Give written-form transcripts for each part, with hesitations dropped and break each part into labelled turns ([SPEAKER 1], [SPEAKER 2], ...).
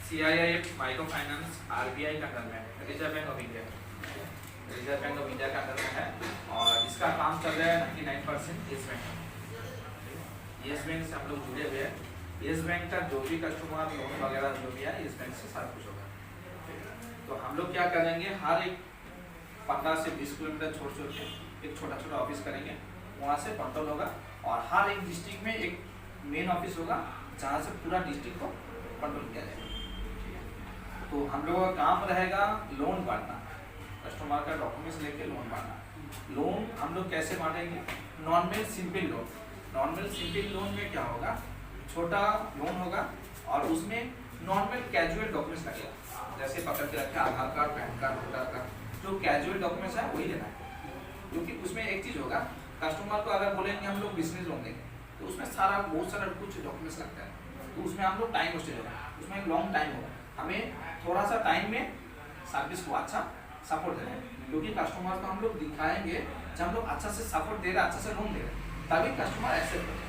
[SPEAKER 1] CIIF micro finance RBI का under में है, reserve bank of India, reserve bank of India का under में है और इसका काम चल रहा है 99% येस बैंक। येस बैंक से हम लोग जुड़े हुए हैं। येस बैंक का जो भी कस्टमर लोन वगैरह जो भी है येस बैंक से सारा कुछ होगा। तो हम लोग क्या करेंगे, हर एक 15 से 20 किलोमीटर छोड़ के एक छोटा छोटा ऑफिस करेंगे, वहाँ से कंट्रोल होगा और हर एक डिस्ट्रिक्ट में एक मेन ऑफिस होगा जहाँ से पूरा डिस्ट्रिक्ट को कंट्रोल किया जाएगा। तो हम लोगों का काम रहेगा लोन बांटना, कस्टमर का डॉक्यूमेंट्स लेके लोन बांटना। लोन हम लोग कैसे बांटेंगे, normal simple loan. Normal simple loan में क्या होगा, छोटा लोन होगा और उसमें नॉर्मल कैजुअल डॉक्यूमेंट्स लगेगा, जैसे पकड़ के रखे Aadhaar card, PAN card, voter card, जो कैजुअल डॉक्यूमेंट्स है वही लेना है। क्योंकि उसमें एक चीज़ होगा, कस्टमर को अगर बोलेंगे हम लोग बिजनेस लोन देंगे तो उसमें बहुत सारा कुछ डॉक्यूमेंट्स लगता है, तो उसमें हम लोग टाइम वेस्ट होगा, उसमें एक लॉन्ग टाइम होगा। हमें थोड़ा सा टाइम में सर्विस को अच्छा सपोर्ट देना है, क्योंकि कस्टमर को हम लोग दिखाएंगे जब हम लोग अच्छा से सपोर्ट दे रहे हैं, अच्छा से लोन दे रहे हैं, तभी कस्टमर एक्सेप्ट करेगा।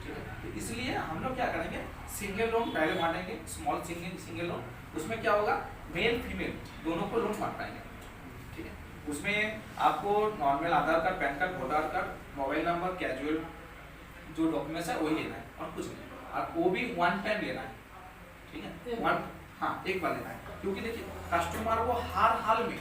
[SPEAKER 1] ठीक है, तो इसलिए हम लोग क्या करेंगे, सिंगल लोन पहले बांटेंगे, स्मॉल सिंगल लोन। उसमें क्या होगा, मेल फीमेल दोनों को लोन बांट पाएंगे। ठीक है, उसमें आपको normal Aadhaar card, PAN card, voter card, mobile number, casual जो डॉक्यूमेंट्स है वही लेना है और कुछ नहीं, और वो भी वन टाइम लेना है। ठीक है, एक बार लेना है, क्योंकि देखिए कस्टमर वो हर हाल में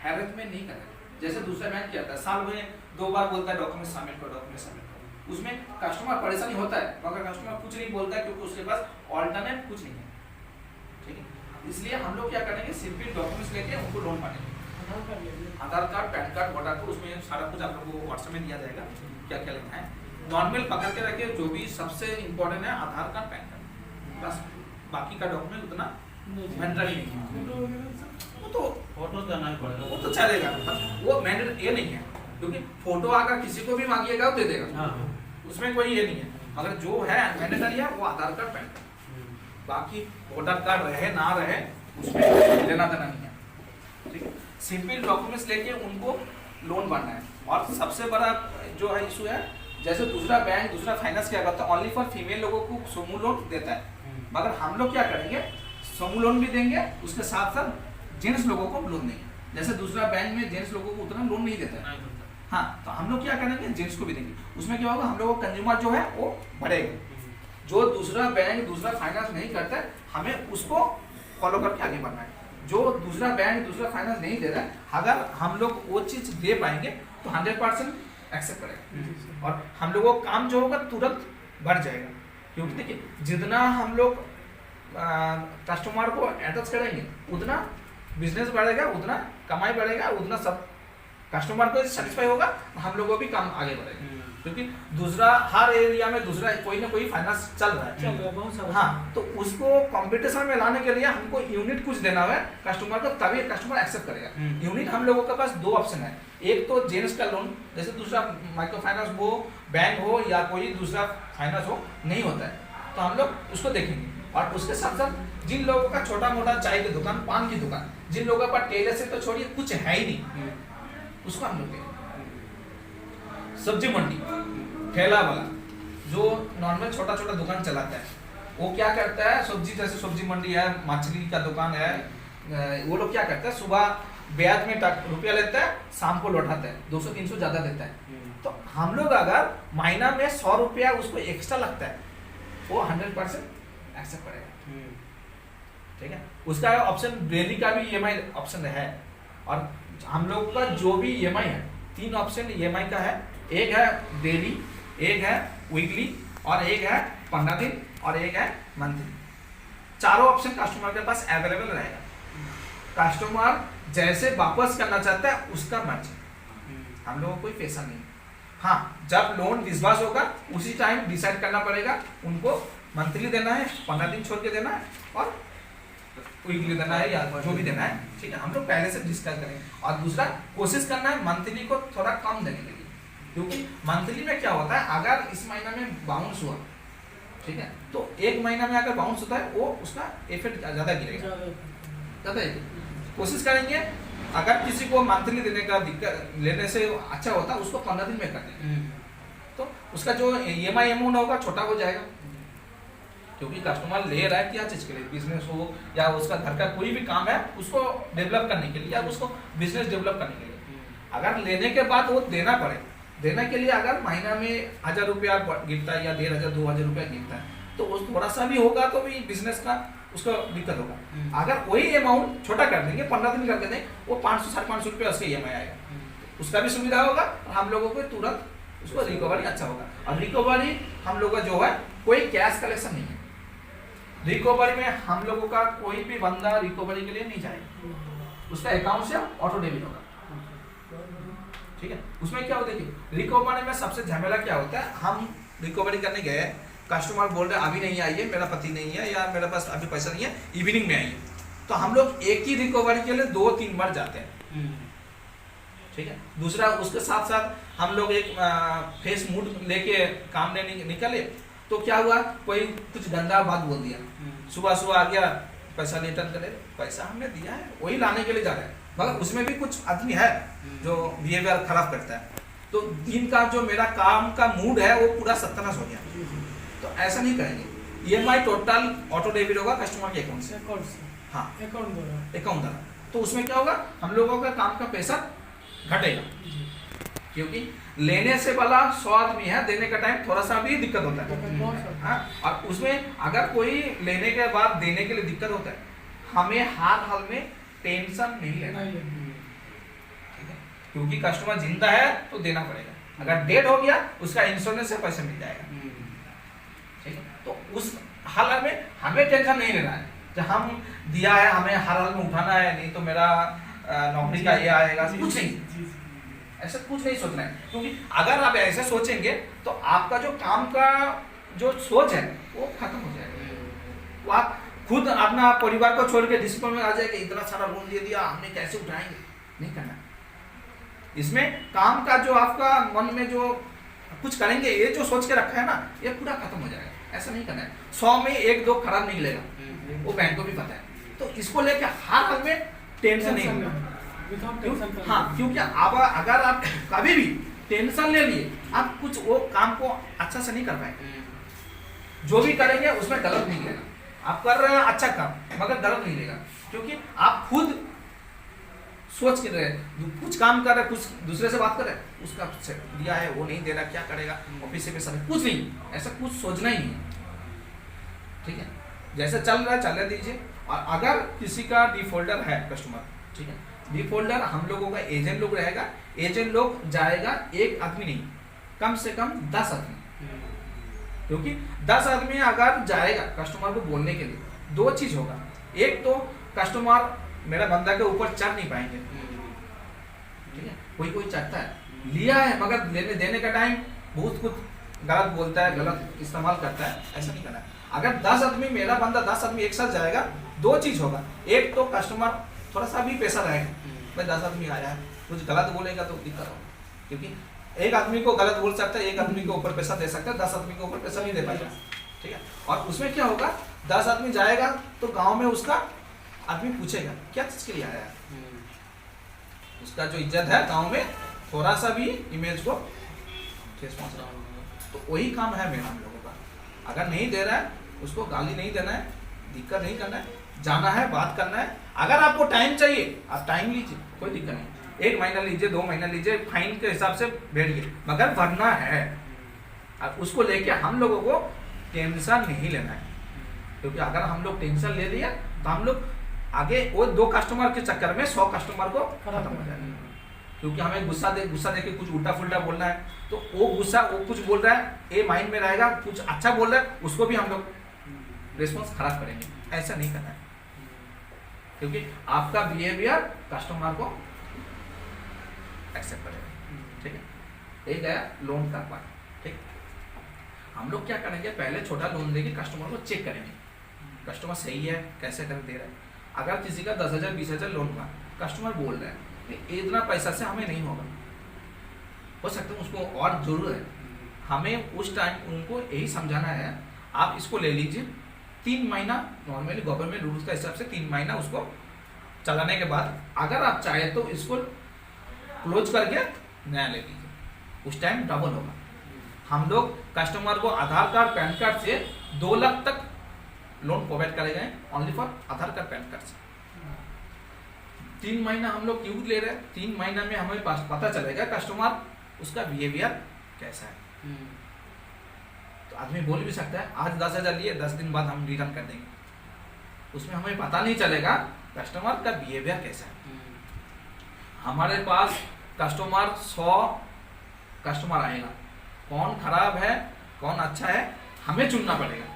[SPEAKER 1] हैरत में नहीं करेगा। जैसे दूसरा बैंक क्या होता है, साल में 2 बार बोलता है डॉक्यूमेंट सबमिट करो, डॉक्यूमेंट सबमिट करो, उसमें कस्टमर परेशानी होता है, मगर कस्टमर कुछ नहीं बोलता है क्योंकि उसके पास ऑल्टरनेट कुछ नहीं है। ठीक है, इसलिए हम लोग क्या करेंगे, सिंपल डॉक्यूमेंट्स लेके उनको लोन बांटेंगे। Aadhaar card, PAN card, voter card, उसमें सारा कुछ आप लोगों को व्हाट्सएप में दिया जाएगा क्या क्या लेना है। नॉर्मल पकड़ के रखिए, जो भी सबसे इम्पोर्टेंट है आधार कार्ड, पैन कार्ड, बस बाकी का डॉक्यूमेंट उतना मैंडेटरी नहीं है। वो तो
[SPEAKER 2] फोटो देना ही पड़ेगा,
[SPEAKER 1] वो तो चलेगा, वो मैंडेटरी ये नहीं है, क्योंकि फोटो अगर किसी को भी मांगिएगा वो दे देगा, उसमें कोई ये नहीं है। मगर जो है मैंडेटरी है वो आधार कार्ड, पैन कार्ड, बाकी वोटर कार्ड रहे ना रहे उसमें लेना देना नहीं है। ठीक है, सिंपल डॉक्यूमेंट्स लेके उनको लोन बांटना है। और सबसे बड़ा जो है इशू है, जैसे दूसरा बैंक, दूसरा फाइनेंस क्या करता है, ओनली फॉर फीमेल लोगों को समूह लोन देता है, मगर हम लोग क्या करेंगे, समूह लोन भी देंगे, उसके साथ साथ जेंट्स लोगों को लोन देंगे। जैसे दूसरा बैंक में जेंट्स लोगों को उतना लोन नहीं देता है, हाँ, तो हम लोग क्या करेंगे, जेंट्स को भी देंगे। उसमें क्या होगा, हम लोगों का कंज्यूमर जो है वो बढ़ेगा। जो दूसरा बैंक, दूसरा फाइनेंस नहीं करता है, हमें उसको फॉलो करके आगे बढ़ना है। जो दूसरा बैंक, दूसरा फाइनेंस नहीं दे रहा है, अगर हम लोग वो चीज़ दे पाएंगे तो 100% एक्सेप्ट करेगा और हम लोगों का काम जो होगा तुरंत बढ़ जाएगा। क्योंकि देखिए जितना हम लोग कस्टमर को अटैच करेंगे उतना बिजनेस बढ़ेगा, उतना कमाई बढ़ेगा, उतना सब कस्टमर को सेटिस्फाई होगा, हम लोगों भी काम आगे बढ़ेगा। क्योंकि दूसरा हर एरिया में दूसरा कोई ना कोई फाइनेंस चल रहा है, हाँ, तो उसको कंपटीशन में लाने के लिए हमको यूनिट कुछ देना है कस्टमर को, तभी कस्टमर एक्सेप्ट करेगा। यूनिट हम लोगों के पास 2 ऑप्शन है, एक तो जेंट्स का लोन, जैसे दूसरा माइक्रो फाइनेंस हो, बैंक हो या कोई दूसरा फाइनेंस हो, नहीं होता है, तो हम लोग उसको देखेंगे। और उसके साथ साथ जिन लोगों का छोटा मोटा चाय की दुकान, पान की दुकान, जिन लोगों का टेलर से तो छोड़िए कुछ है ही नहीं, उसको हम लोग देखेंगे। सब्जी मंडी ठेला वाला जो नॉर्मल छोटा छोटा दुकान चलाता है, वो क्या करता है, सब्जी, जैसे सब्जी मंडी है, मछली का दुकान है, वो लोग क्या करता है, सुबह ब्याज में रुपया लेता है, शाम को लौटाता है, 200-300 ज्यादा देता है। तो हम लोग अगर महीना में 100 रुपया उसको एक्स्ट्रा लगता है, वो 100% एक्सेप्ट करेगा। ठीक है, उसका ऑप्शन डेली का भी EMI ऑप्शन है, और हम लोग का जो भी EMI है, 3 ऑप्शन EMI का है, एक है डेली, एक है वीकली और एक है 15 दिन और एक है मंथली। चारों ऑप्शन कस्टमर के पास अवेलेबल रहेगा। कस्टमर जैसे वापस करना चाहता है उसका मर्जी, हम लोगों को कोई पैसा नहीं। हाँ, जब लोन विश्वास होगा उसी टाइम डिसाइड करना पड़ेगा, उनको मंथली देना है, 15 दिन छोड़ के देना है और वीकली देना है या जो भी देना है। ठीक है, हम लोग पहले से डिस्कस करेंगे। और दूसरा कोशिश करना है मंथली को थोड़ा कम देने के लिए, क्योंकि मंथली में क्या होता है, अगर इस महीना में बाउंस हुआ, ठीक है, तो एक महीना में अगर बाउंस होता है वो उसका इफेक्ट ज़्यादा गिरेगा, ज़्यादा। कोशिश करेंगे अगर किसी को मंथली देने का दिक्कत लेने से अच्छा होता है, उसको 15 दिन में कर देंगे, तो उसका जो EMI अमाउंट होगा छोटा हो जाएगा। क्योंकि कस्टमर ले रहा है क्या चीज़ के लिए, बिजनेस हो या उसका घर का कोई भी काम है उसको डेवलप करने के लिए या उसको बिजनेस डेवलप करने के लिए। अगर लेने के बाद वो देना पड़े, देने के लिए अगर महीना में 1000 रुपया गिरता है या 1500 2000 रुपया गिरता है तो वो थोड़ा सा भी होगा तो भी बिजनेस का उसको दिक्कत होगा। अगर वही अमाउंट छोटा कर देंगे, 15 दिन करके दें, वो 500 550 रुपया उसका EMI आएगा, उसका भी सुविधा होगा और हम लोगों को तुरंत उसको रिकवरी अच्छा होगा। और रिकवरी हम लोग का जो है कोई कैश कलेक्शन नहीं है, रिकवरी में हम लोगों का कोई भी बंदा रिकवरी के लिए नहीं जाएगा, उसका अकाउंट से ऑटो डेबिट होगा, ठीक है। उसमें क्या होता है कि रिकवरी में सबसे झमेला क्या होता है, हम रिकवरी करने गए, कस्टमर बोल रहे अभी नहीं आइए, मेरा पति नहीं है या मेरे पास अभी पैसा नहीं है, इवनिंग में आइए, तो हम लोग एक ही रिकवरी के लिए 2-3 बार जाते हैं, ठीक है। दूसरा उसके साथ साथ हम लोग एक फेस मूड लेके काम लेने निकले तो क्या हुआ, कोई कुछ गंदा बात बोल दिया, सुबह सुबह आ गया पैसा रिटर्न करे, पैसा हमने दिया है वही लाने के लिए जा रहे हैं, मगर उसमें भी कुछ आदमी है जो बिहेवियर खराब करता है, तो दिन का जो मेरा काम का मूड है वो पूरा सत्यानाश हो गया। तो ऐसा नहीं करेंगे, EMI टोटल ऑटो डेबिट होगा कस्टमर के अकाउंट से, हाँ अकाउंट द्वारा, तो उसमें क्या होगा, हम लोगों का काम का पैसा घटेगा, क्योंकि लेने से वाला 100 आदमी है, देने का टाइम थोड़ा सा भी दिक्कत होता है, हाँ। और उसमें अगर कोई लेने के बाद देने के लिए दिक्कत होता है, हमें हर हाल में टेंशन नहीं लेना, ठीक है, क्योंकि कस्टमर जिंदा है तो देना पड़ेगा, अगर डेड हो गया उसका इंश्योरेंस से पैसा मिल जाएगा, ठीक है। तो उस हाल में हमें टेंशन नहीं लेना है, जब हम दिया है हमें हर हाल में उठाना है, नहीं तो मेरा नौकरी का ये आएगा, कुछ नहीं, ऐसा कुछ नहीं सोचना है, क्योंकि अगर आप ऐसे सोचेंगे तो आपका जो काम का जो सोच है वो खत्म हो जाएगा, वो आप खुद अपना परिवार को छोड़ के डिसिप्लिन में आ जाएगा, इतना सारा लोन दे दिया हमने कैसे उठाएंगे, नहीं करना। इसमें काम का जो आपका मन में जो कुछ करेंगे ये जो सोच के रखा है ना, ये पूरा खत्म हो जाएगा, ऐसा नहीं करना है। 100 में 1-2 खराब निकलेगा, वो बैंक को भी पता है, तो इसको लेके हर हाल में टेंशन नहीं होगा, हाँ, क्योंकि अब अगर आप कभी भी टेंशन ले लिए आप कुछ वो काम को अच्छा से नहीं कर पाए, जो भी करेंगे उसमें गलत नहीं लेगा, आप कर रहे हैं अच्छा काम मगर गलत नहीं लेगा, क्योंकि आप खुद सोच के रहे कुछ काम कर रहे, कुछ दूसरे से बात कर रहे, उसका दिया है वो नहीं दे रहा, क्या करेगा, ऑफिस से पैसा कुछ नहीं, ऐसा कुछ सोचना ही नहीं, ठीक है। जैसे चल रहा है चलने दीजिए, और अगर किसी का डिफॉल्टर है कस्टमर, ठीक है, डिफॉल्टर हम लोगों का एजेंट लोग रहेगा, एजेंट लोग जाएगा, एक आदमी नहीं, कम से कम 10 आदमी, क्योंकि 10 आदमी अगर जाएगा कस्टमर को बोलने के लिए, 2 चीज होगा, एक तो कस्टमर मेरा बंदा के ऊपर चढ़ नहीं पाएंगे, ठीक है, कोई चढ़ता है, लिया है मगर लेने देने का टाइम बहुत कुछ गलत बोलता है, गलत इस्तेमाल करता है, ऐसा नहीं करना है। अगर 10 आदमी मेरा बंदा 10 आदमी एक साथ जाएगा, 2 चीज होगा, एक तो कस्टमर थोड़ा सा भी पैसा रहेगा, भाई 10 आदमी आया है कुछ गलत बोलेगा तो दिक्कत होगा, क्योंकि एक आदमी को गलत बोल सकता है, एक आदमी के ऊपर पैसा दे सकता है, 10 आदमी के ऊपर पैसा नहीं दे पाएगा, ठीक है। और उसमें क्या होगा, 10 आदमी जाएगा तो गांव में उसका आदमी पूछेगा क्या चीज के लिए आया है, उसका जो इज्जत है गांव में थोड़ा सा भी इमेज को ठेस पहुंच रहा होगा, तो वही काम है मेरा हम लोगों का। अगर नहीं दे रहा है उसको गाली नहीं देना है, दिक्कत नहीं करना है, जाना है, बात करना है। अगर आपको टाइम चाहिए आप टाइम लीजिए, कोई दिक्कत नहीं, 1 महीना लीजिए, 2 महीना लीजिए, फाइन के हिसाब से बैठिए, मगर भरना है। अब उसको लेके हम लोगों को टेंशन नहीं लेना है, क्योंकि अगर हम लोग टेंशन ले लिया तो हम लोग आगे वो 2 कस्टमर के चक्कर में 100 कस्टमर को खत्म हो जाएगा, क्योंकि हमें गुस्सा दे के कुछ उल्टा फुल्टा बोलना है, तो वो गुस्सा वो कुछ बोल रहा है ये माइंड में रहेगा, कुछ अच्छा बोल रहा है उसको भी हम लोग रिस्पॉन्स खराब करेंगे, ऐसा नहीं करना है, क्योंकि आपका बिहेवियर कस्टमर को एक्सेप्ट करेगा, ठीक है। एक गया लोन का पार्ट, ठीक, हम लोग क्या करेंगे, पहले छोटा लोन देके कस्टमर को चेक करेंगे, कस्टमर सही है कैसे कर दे रहा है। अगर किसी का 10,000 20,000 लोन हुआ, कस्टमर बोल रहा है इतना पैसा से हमें नहीं होगा, हो सकता है उसको और जरूरत है, हमें उस टाइम उनको यही समझाना है, आप इसको ले लीजिए 3 महीना, नॉर्मली गवर्नमेंट रूल्स का हिसाब से 3 महीना उसको चलाने के बाद अगर आप चाहे तो इसको क्लोज करके नया ले लीजिए, उस टाइम डबल होगा। हम लोग कस्टमर को आधार कार्ड पैन कार्ड से 2 लाख तक लोन प्रोवाइड करे गए only for Aadhaar card PAN card से। 3 महीना हम लोग क्यों ले रहे हैं? 3 महीना में हमें पता चलेगा कस्टमर उसका बिहेवियर कैसा है। तो आदमी बोल भी सकता है आज 10,000 लिए 10 दिन बाद हम रिटर्न कर देंगे, उसमें हमें पता नहीं चलेगा कस्टमर का बिहेवियर कैसा है। हमारे पास कस्टमर 100 कस्टमर आएगा, कौन खराब है कौन अच्छा है हमें चुनना पड़ेगा,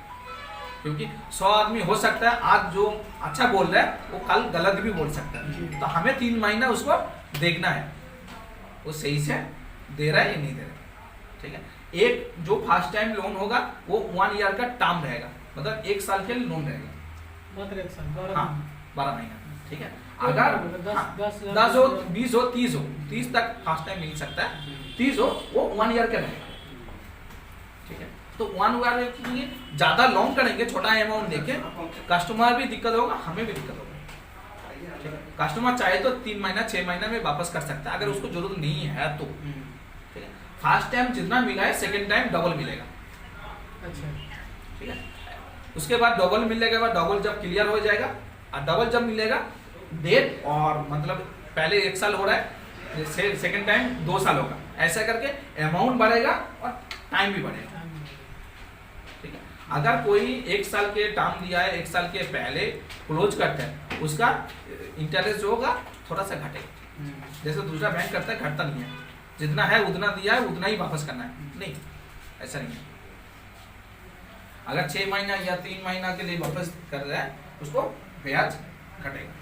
[SPEAKER 1] क्योंकि 100 आदमी हो सकता है आज जो अच्छा बोल रहा है वो कल गलत भी बोल सकता है। तो हमें 3 महीना उसको देखना है वो सही से दे रहा है या नहीं दे रहा है, ठीक है। एक जो फर्स्ट टाइम लोन होगा वो 1 ईयर का टर्म रहेगा, मतलब 1 साल के लिए लोन रहेगा,
[SPEAKER 2] मात्र 1 साल,
[SPEAKER 1] हाँ 12 महीना, ठीक है। अगर 10 हो 20 हो 30 तक फर्स्ट टाइम मिल सकता है, 30 हो वो 1 ईयर का रहेगा, ठीक है। तो 1 ईयर के लिए ज्यादा लॉन्ग करेंगे छोटा अमाउंट देके कस्टमर भी दिक्कत होगा हमें भी दिक्कत होगा, ठीक है। कस्टमर चाहे तो 3 महीना 6 महीना में वापस कर सकता है अगर उसको जरूरत नहीं है तो, ठीक है। फर्स्ट टाइम जितना मिला है सेकंड टाइम डबल मिलेगा,
[SPEAKER 2] अच्छा,
[SPEAKER 1] ठीक है। उसके बाद डबल मिलने के बाद डबल जब क्लियर हो जाएगा और डबल जब मिलेगा डेट और मतलब पहले 1 साल हो रहा है सेकंड टाइम 2 साल होगा, ऐसा करके अमाउंट बढ़ेगा और टाइम भी बढ़ेगा, ठीक है। अगर कोई 1 साल के टर्म दिया है 1 साल के पहले क्लोज करता है उसका इंटरेस्ट जो होगा थोड़ा सा घटेगा, जैसे दूसरा बैंक करता है घटता नहीं है, जितना है उतना दिया है उतना ही वापस करना है, नहीं ऐसा नहीं है। अगर 6 महीना या 3 महीना के लिए वापस कर रहा है उसको ब्याज घटेगा,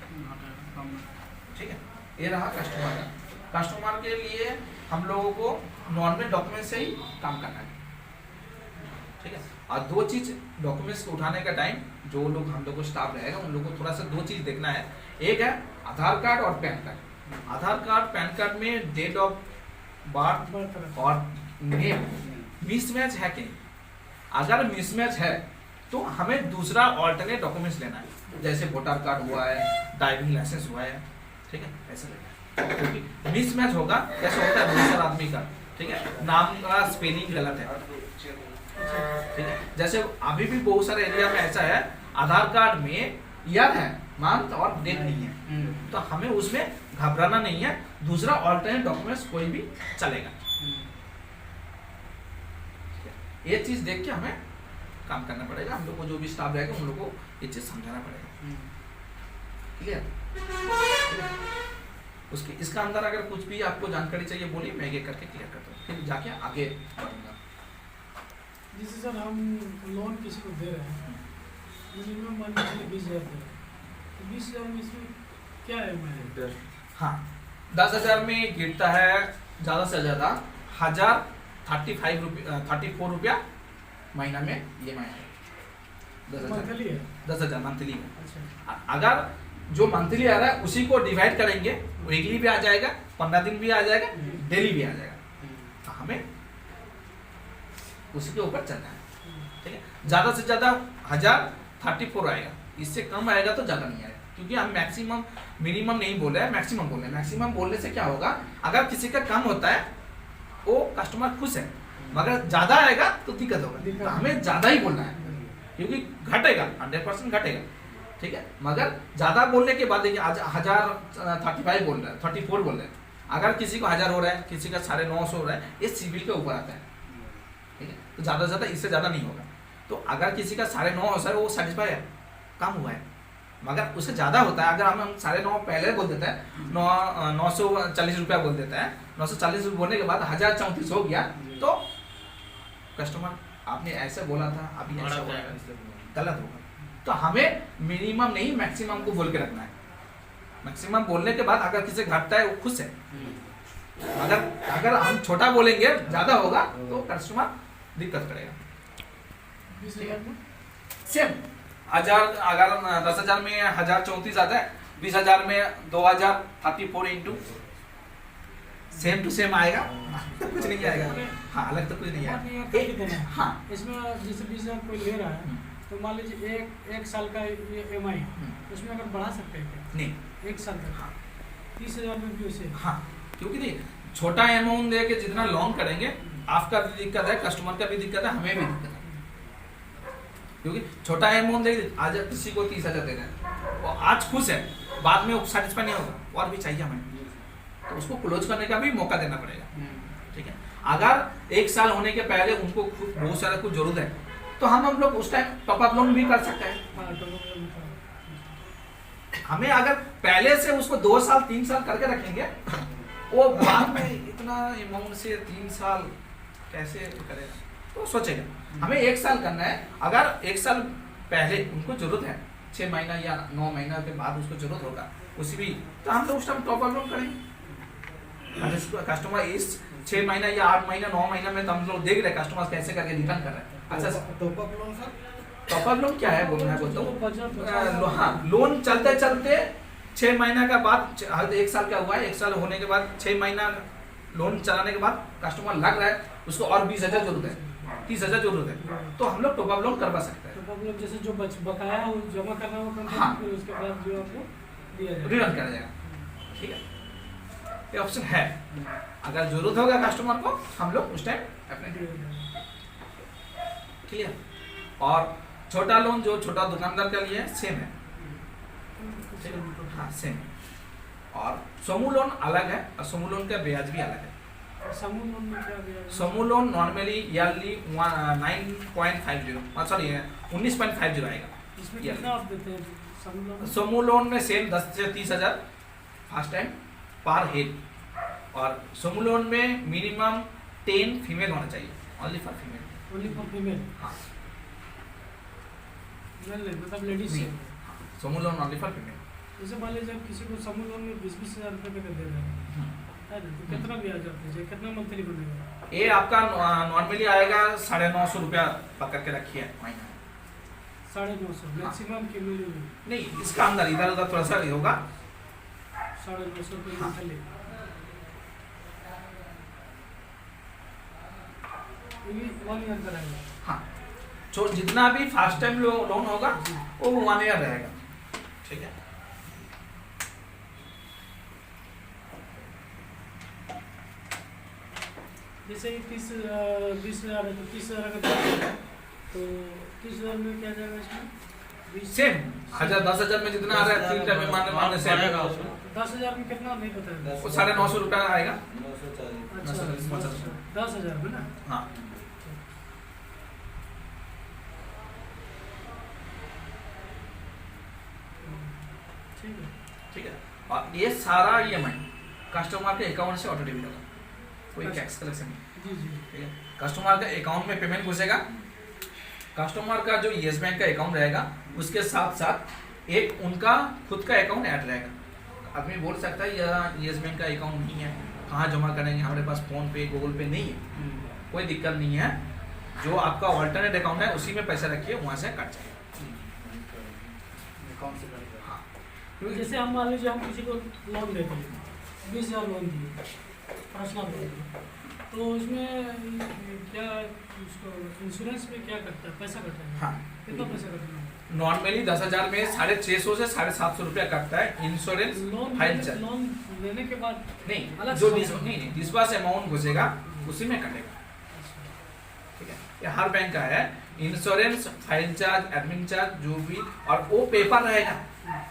[SPEAKER 1] ठीक है। ये रहा कस्टमर का। कस्टमर के लिए हम लोगों को नॉर्मल डॉक्यूमेंट से ही काम करना है, ठीक है। और 2 चीज डॉक्यूमेंट्स को उठाने का टाइम जो लोग हम लोग को स्टाफ रहेगा उन लोगों को थोड़ा सा 2 चीज देखना है, एक है आधार कार्ड और पैन कार्ड। आधार कार्ड पैन कार्ड में डेट ऑफ बर्थ और नेम मिसमैच है कि नहीं, अगर मिसमैच है तो हमें दूसरा ऑल्टरनेट डॉक्यूमेंट्स लेना है, जैसे वोटर कार्ड हुआ है ड्राइविंग लाइसेंस हुआ है, ठीक है, ऐसा लेना है। क्योंकि मिसमैच होगा कैसे होता है दूसरा आदमी का, ठीक है, नाम का स्पेलिंग गलत है, ठीक है। जैसे अभी भी बहुत सारे एरिया में ऐसा है आधार कार्ड में ईयर है मंथ और डेट नहीं है, तो हमें उसमें घबराना नहीं है, दूसरा ऑल्टरनेट डॉक्यूमेंट्स कोई भी चलेगा। ये चीज देख के हमें काम करना पड़ेगा, हम लोग को जो भी स्टाफ रहेगा उन लोग को ये चीज समझाना पड़ेगा, क्लियर। उसके इसका अंदर अगर कुछ भी आपको जानकारी चाहिए बोलिए, मैं ये करके क्लियर करता हूँ, फिर जाके आगे बढ़ूंगा।
[SPEAKER 2] जैसे सर हम लोन किसी को दे रहे हैं, मिनिमम मान लीजिए 20,000 दे रहे हैं, तो 20,000 में इसमें क्या है मैंने?
[SPEAKER 1] हाँ 10,000 में गिरता है ज़्यादा से ज़्यादा 34 रुपया महीना में ये महीना 10,000 मंथली है।
[SPEAKER 2] अच्छा,
[SPEAKER 1] अगर जो मंथली आ रहा है उसी को डिवाइड करेंगे, वीकली भी आ जाएगा, 15 दिन भी आ जाएगा, डेली भी आ जाएगा, तो हमें उसी के ऊपर चलना है, ठीक है। ज़्यादा से ज़्यादा 1,034 आएगा, इससे कम आएगा तो ज़्यादा नहीं आएगा, क्योंकि हम मैक्सिमम मिनिमम नहीं बोल रहे हैं, मैक्सिमम बोल रहे हैं। मैक्सिमम बोलने से क्या होगा, अगर किसी का कम होता है वो कस्टमर खुश है, मगर ज़्यादा आएगा तो दिक्कत होगा, तो हमें ज़्यादा ही बोलना है, क्योंकि घटेगा 100% घटेगा, ठीक है। मगर ज़्यादा बोलने के बाद देखिए आज 1,035 बोल रहे हैं, 34 बोल रहे हैं, अगर किसी को 1,000 हो रहा है, किसी का 950 हो रहा है, ये सिविल के ऊपर आता है, ठीक है। तो ज़्यादा से ज़्यादा इससे ज़्यादा नहीं होगा। तो अगर किसी का 950 है वो सेटिस्फाई है, कम हुआ है, मगर उससे ज़्यादा होता है, अगर हम 950 पहले बोल देते हैं 940 रुपया बोल देता है, 940 बोलने के बाद 1,034 हो गया, तो कस्टमर आपने ऐसे बोला था अभी ऐसा हो गया, गलत होगा। तो हमें मिनिमम नहीं मैक्सिमम को बोल के रखना है, मैक्सिमम बोलने के बाद अगर किसी घटता है वो खुश है, अगर हम छोटा बोलेंगे ज़्यादा होगा तो कस्टमर दिक्कत करेगा।
[SPEAKER 2] 20,000 में
[SPEAKER 1] सेम 1,000 अगर 10,000 में 1,034 आता है, 20,000 में 2,034 इंटू सेम टू सेम आएगा, कुछ नहीं आएगा, हाँ अलग तो कुछ नहीं आएगा। हाँ
[SPEAKER 2] इसमें जैसे 20,000 कोई ले रहा है तो मान लीजिए एक साल का EMI उसमें अगर बढ़ा सकते हैं क्या?
[SPEAKER 1] नहीं,
[SPEAKER 2] 1 साल तक। हाँ 30,000 में भी उसे,
[SPEAKER 1] हाँ क्योंकि नहीं छोटा अमाउंट दे के जितना लॉन्ग करेंगे आपका भी दिक्कत है, कस्टमर का भी दिक्कत है, हमें भी दिक्कत है, क्योंकि छोटा अमाउंट दे आज किसी को 30,000 दे रहे हैं, वो आज खुश है, बाद में वो सेटिस्फाई नहीं होगा और भी चाहिए हमें, तो उसको क्लोज करने का भी मौका देना पड़ेगा। ठीक है, अगर 1 साल होने के पहले उनको बहुत सारा कुछ जरूरत है तो हम लोग उस टाइम टॉप अप लोन भी कर सकते हैं। हमें अगर पहले से उसको 2 साल 3 साल करके रखेंगे, वो बाद में इतना अमाउंट से 3 साल कैसे करेगा, तो सोचेगा। हमें 1 साल करना है, अगर 1 साल पहले उनको जरूरत है, 6 महीना या 9 महीना के बाद उसको जरूरत होगा उसी भी, तो हम तो उस टाइम टॉप अप लोन करेंगे। कस्टमर इस 6 महीना या 8 महीना 9 महीना में तो हम लोग देख रहे हैं कस्टमर कैसे करके रिटर्न कर रहे हैं। अच्छा,
[SPEAKER 3] top up loan sir,
[SPEAKER 1] top up loan क्या है बोलना है बोलता हूँ। हाँ, लोन चलते चलते 6 महीना का बाद 1 साल का हुआ है, 1 साल होने के बाद 6 महीना लोन चलाने के बाद कस्टमर लग रहा है उसको और 20,000 जरूरत है, 30,000 जरूरत है, तो हम लोग टॉप अप लोन करवा सकते हैं।
[SPEAKER 2] टॉप अप लोन जैसे जो बकाया है वो जमा करना वो करना,
[SPEAKER 1] हाँ।
[SPEAKER 2] फिर उसके बाद जो आपको दिया जाएगा,
[SPEAKER 1] रिटर्न कर जाएगा। ठीक है, ये ऑप्शन है, अगर जरूरत होगा कस्टमर को हम लोग उस टाइम अपने क्लियर। और छोटा लोन जो छोटा दुकानदार के लिए सेम है, हाँ सेम। और समूह लोन अलग है और समूह लोन का ब्याज भी अलग है।
[SPEAKER 2] समूह लोन में क्या दिया?
[SPEAKER 1] समूह लोन नॉर्मली ईयरली 9.50 सॉरी 19.50 आएगा।
[SPEAKER 2] इसमें कितना आप देते हैं समूह लोन?
[SPEAKER 1] समूह लोन में सेम 10 से 30,000 फर्स्ट टाइम पर हेड, और समूह लोन में मिनिमम 10 फीमेल होना चाहिए, only for female.
[SPEAKER 2] Only for female?
[SPEAKER 1] हाँ,
[SPEAKER 2] मतलब लेडीज
[SPEAKER 1] नहीं, समूह लोन ओनली फॉर फीमेल।
[SPEAKER 2] जैसे मान लीजिए आप किसी को समूह लोन में 20-20 हज़ार रुपये का दे रहे हैं, है ना, तो कितना ब्याज आता है, कितना मंथली बनेगा?
[SPEAKER 1] ये आपका नॉर्मली आएगा 950 रुपया पकड़ के रखिए महीना।
[SPEAKER 2] 950 मैक्सिमम के मिनिमम?
[SPEAKER 1] नहीं, इसका अंदर इधर उधर थोड़ा सा होगा।
[SPEAKER 2] 950 रुपये
[SPEAKER 1] हाँ।
[SPEAKER 2] मंथली, ये 1 ईयर का रहेगा?
[SPEAKER 1] हाँ, जो जितना भी फर्स्ट टाइम लोन होगा वो 1 ईयर रहेगा। ठीक है,
[SPEAKER 2] जैसे 20 हज़ार है तो 30,000 का तो 30,000 में क्या जाएगा इसमें?
[SPEAKER 1] सेम 10,000 में जितना आ रहा है 3 टाइम में मानने से
[SPEAKER 2] 10,000 में कितना नहीं पता है?
[SPEAKER 1] वो 950 रुपया आएगा।
[SPEAKER 3] 940।
[SPEAKER 2] 10,000 में ना?
[SPEAKER 1] हाँ,
[SPEAKER 2] ठीक है।
[SPEAKER 1] ठीक है, और ये सारा EMI कस्टमर के अकाउंट से ऑटो डेबिट होगा, कोई टैक्स कलेक्शन नहीं।
[SPEAKER 2] जी जी।
[SPEAKER 1] ठीक है, कस्टमर के अकाउंट में पेमेंट घुसेगा, कस्टमर का जो येस बैंक का अकाउंट रहेगा उसके साथ साथ एक उनका खुद का अकाउंट ऐड रहेगा। आदमी बोल सकता है यह येस बैंक का अकाउंट नहीं है, कहाँ जमा करेंगे, हमारे पास फोन पे गूगल पे नहीं है, कोई दिक्कत नहीं है। जो आपका ऑल्टरनेट अकाउंट है उसी में पैसा रखिए, वहाँ से कट जाएगा।
[SPEAKER 3] अकाउंट से करेगा।
[SPEAKER 1] हाँ,
[SPEAKER 2] तो जैसे हम मान लीजिए हम किसी को लोन देते हैं, 20,000 लोन दिए, पर्सनल लोन, तो उसमें क्या उसको इंश्योरेंस में क्या कटता है, पैसा कटता है?
[SPEAKER 1] हाँ,
[SPEAKER 2] कितना पैसा कटता है?
[SPEAKER 1] नॉर्मली 10,000 में 650 से 750 रुपया कटता है insurance
[SPEAKER 2] loan
[SPEAKER 1] file charge.
[SPEAKER 2] Loan लेने के बाद
[SPEAKER 1] नहीं,
[SPEAKER 2] अलग
[SPEAKER 1] जो
[SPEAKER 2] से
[SPEAKER 1] नहीं डिस्बर्स अमाउंट घुसेगा उसी में कटेगा। ठीक है, ये हर बैंक का है। Insurance, file charge, admin charge जो भी, और वो पेपर रहेगा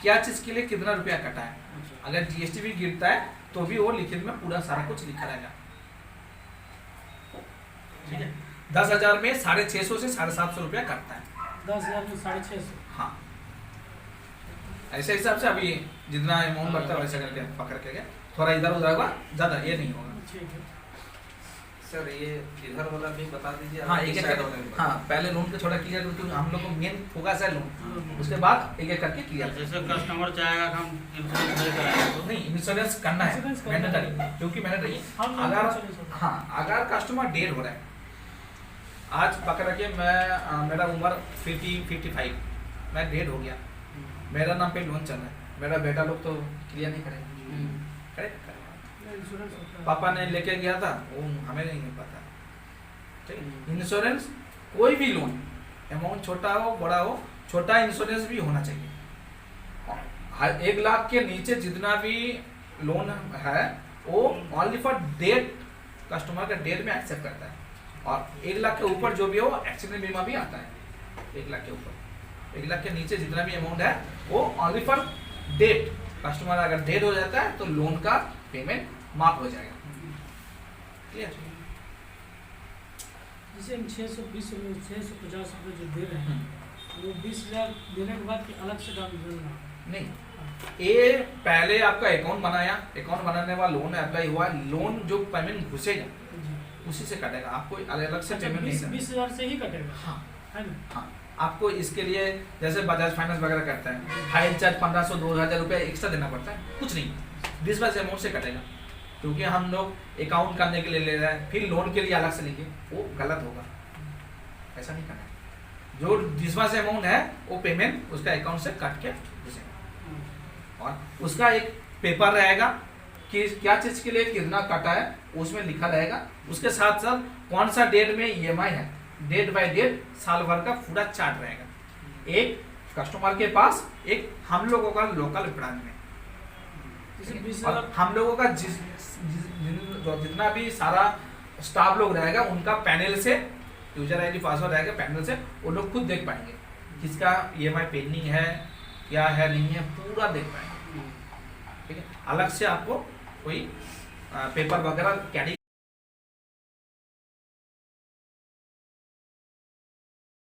[SPEAKER 1] क्या चीज के लिए कितना रुपया कटा है। अगर GST भी गिरता है तो भी वो लिखित में पूरा सारा कुछ लिखा रहेगा। ठीक है, 10,000 में 650 से 750 रुपया कटता है।
[SPEAKER 2] 10,000 में 650?
[SPEAKER 1] हाँ, ऐसे हिसाब से अभी जितना अमाउंट बढ़ता है वैसे करके पकड़ के गया, थोड़ा इधर उधर होगा, ज्यादा ये नहीं होगा।
[SPEAKER 2] ठीक है
[SPEAKER 3] सर, ये इधर वाला भी बता दीजिए।
[SPEAKER 1] हाँ, एक एक करके, हाँ पहले लोन का थोड़ा क्लियर, क्योंकि हम लोग को मेन फोकस है लोन, उसके बाद एक एक करके क्लियर।
[SPEAKER 4] जैसे कस्टमर चाहेगा कि हम इंश्योरेंस नहीं कराएं तो
[SPEAKER 1] नहीं, इंश्योरेंस करना है
[SPEAKER 2] इंश्योरेंस करना है।
[SPEAKER 1] मैंडेटरी, क्योंकि मैंडेटरी
[SPEAKER 2] हम लोग
[SPEAKER 1] अगर
[SPEAKER 2] इंश्योरेंस होता है।
[SPEAKER 1] हाँ अगर कस्टमर डेड हो रहा है, आज पकड़ रखिए मैं मेरा उम्र 55, मैं डेड हो गया, मेरा नाम पे लोन चल रहा है, मेरा बेटा लोग तो क्लियर नहीं करेंगे, करेक्ट।
[SPEAKER 2] इंश्योरेंस होता है।
[SPEAKER 1] पापा ने लेके गया था, वो हमें नहीं पता। ठीक है, इंश्योरेंस कोई भी लोन, अमाउंट छोटा हो बड़ा हो, छोटा इंश्योरेंस भी होना चाहिए। 1 लाख के नीचे जितना भी लोन है वो ओनली फॉर डेट, कस्टमर का डेट में एक्सेप्ट करता है, और 1 लाख के ऊपर जो भी हो एक्सीडेंट बीमा भी आता है। 1 लाख के ऊपर। 1 लाख के नीचे जितना भी अमाउंट है वो ओनली फॉर डेट, कस्टमर अगर डेट हो जाता है तो लोन का पेमेंट माफ हो जाएगा। क्लियर?
[SPEAKER 2] जैसे हम 650 रुपये जो दे रहे हैं वो 20,000 देने के बाद कि अलग से डाउन देना?
[SPEAKER 1] नहीं, ये पहले आपका अकाउंट बनाया, अकाउंट बनाने वाला लोन अप्लाई हुआ, लोन जो पेमेंट घुसेगा उसी से कटेगा, आपको अलग से पेमेंट नहीं करना।
[SPEAKER 2] 20,000 से ही कटेगा?
[SPEAKER 1] हाँ
[SPEAKER 2] है ना?
[SPEAKER 1] हाँ, आपको इसके लिए जैसे बजाज फाइनेंस वगैरह करता है, फाइल चार्ज 1500-2000 रुपये एक्स्ट्रा देना पड़ता है, कुछ नहीं, 20% अमाउंट से कटेगा। क्योंकि हम लोग अकाउंट करने के लिए ले रहे हैं, फिर लोन के लिए अलग से लेंगे, वो गलत होगा, ऐसा नहीं करना है। जो 20% अमाउंट है वो पेमेंट उसका अकाउंट से कट के घुसेगा, और उसका एक पेपर रहेगा कि क्या चीज के लिए कितना कटा है, उसमें लिखा रहेगा। उसके साथ साथ कौन सा डेट में EMI है, डेट बाय डेट साल भर का पूरा चार्ट रहेगा, एक कस्टमर के पास, एक हम लोगों का लोकल ब्रांच में। और हम लोगों का जितना भी सारा स्टाफ लोग रहेगा उनका पैनल से यूजर ID पासवर्ड रहेगा, पैनल से वो लोग खुद देख पाएंगे किसका EMI पेंडिंग है, क्या है नहीं है, पूरा देख पाएंगे। ठीक है, अलग से आपको कोई पेपर वगैरह कैरी